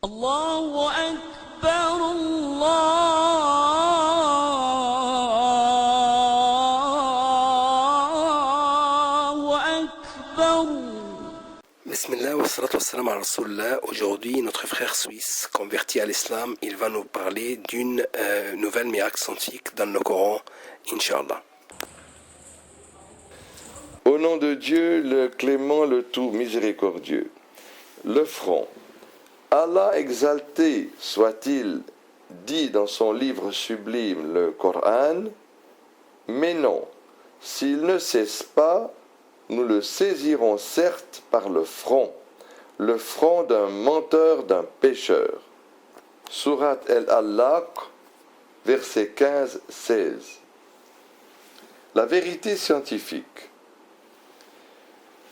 الله أكبر الله أكبر. Bismillah wa salatu wa salam ala Rasulullah. Aujourd'hui, notre frère suisse, converti à l'islam, il va nous parler d'une nouvelle miracle scientifique dans le Coran, Inch'Allah. Au nom de Dieu, le clément, le tout miséricordieux. Le front. Allah exalté soit-il, dit dans son livre sublime, le Coran, mais non, s'il ne cesse pas, nous le saisirons certes par le front d'un menteur, d'un pécheur. Surat Al-Alaq, versets 15-16. La vérité scientifique.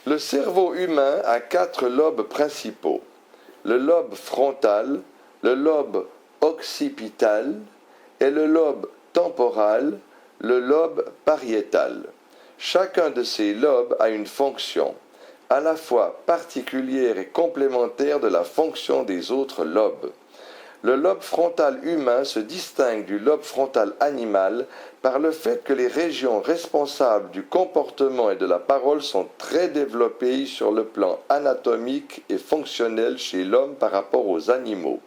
Le cerveau humain a 4 lobes principaux. Le lobe frontal, le lobe occipital et le lobe temporal, le lobe pariétal. Chacun de ces lobes a une fonction, à la fois particulière et complémentaire de la fonction des autres lobes. Le lobe frontal humain se distingue du lobe frontal animal par le fait que les régions responsables du comportement et de la parole sont très développées sur le plan anatomique et fonctionnel chez l'homme par rapport aux animaux.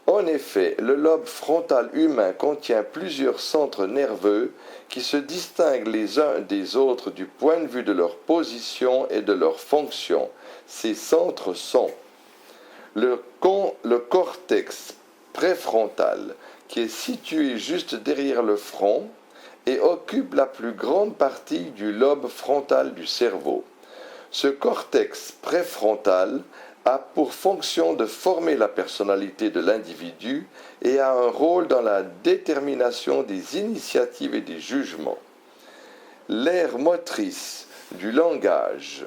En effet, le lobe frontal humain contient plusieurs centres nerveux qui se distinguent les uns des autres du point de vue de leur position et de leur fonction. Ces centres sont le cortex préfrontal, qui est situé juste derrière le front et occupe la plus grande partie du lobe frontal du cerveau. Ce cortex préfrontal a pour fonction de former la personnalité de l'individu et a un rôle dans la détermination des initiatives et des jugements. L'aire motrice du langage,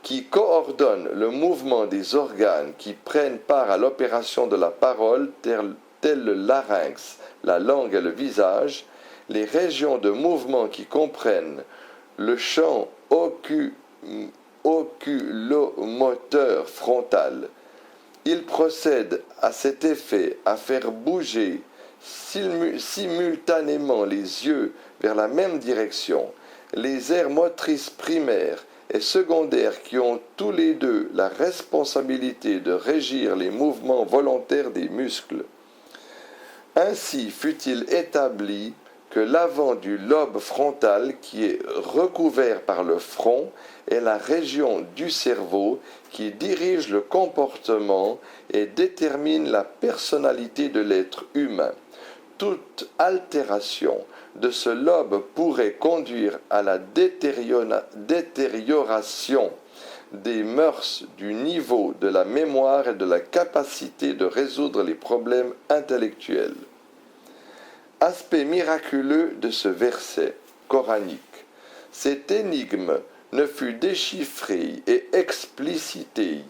qui coordonne le mouvement des organes qui prennent part à l'opération de la parole, tels le larynx, la langue et le visage, les régions de mouvement qui comprennent le champ oculomoteur frontal. Il procède à cet effet à faire bouger simultanément les yeux vers la même direction, les aires motrices primaires et secondaires qui ont tous les deux la responsabilité de régir les mouvements volontaires des muscles. Ainsi fut-il établi que l'avant du lobe frontal, qui est recouvert par le front, est la région du cerveau qui dirige le comportement et détermine la personnalité de l'être humain. Toute altération de ce lobe pourrait conduire à la détérioration des mœurs, du niveau de la mémoire et de la capacité de résoudre les problèmes intellectuels. Aspect miraculeux de ce verset coranique. Cette énigme ne fut déchiffrée et explicitée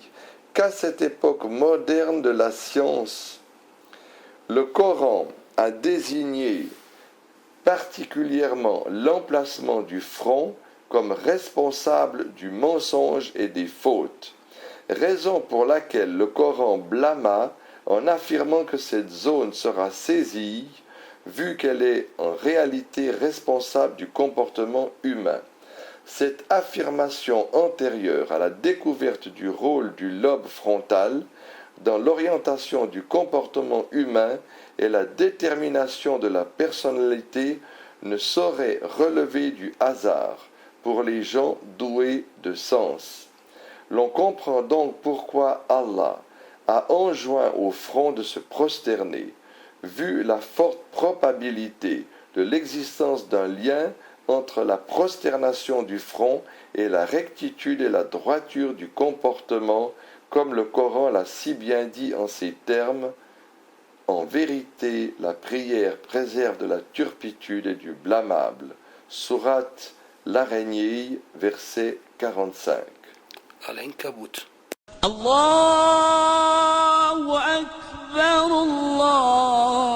qu'à cette époque moderne de la science. Le Coran a désigné particulièrement l'emplacement du front comme responsable du mensonge et des fautes, raison pour laquelle le Coran blâma en affirmant que cette zone sera saisie, vu qu'elle est en réalité responsable du comportement humain. Cette affirmation antérieure à la découverte du rôle du lobe frontal dans l'orientation du comportement humain et la détermination de la personnalité ne saurait relever du hasard pour les gens doués de sens. L'on comprend donc pourquoi Allah a enjoint au front de se prosterner, vu la forte probabilité de l'existence d'un lien entre la prosternation du front et la rectitude et la droiture du comportement, comme le Coran l'a si bien dit en ces termes. En vérité, la prière préserve de la turpitude et du blâmable. Sourate l'Araignée, verset 45. Al-Ankabut. الله أكبر الله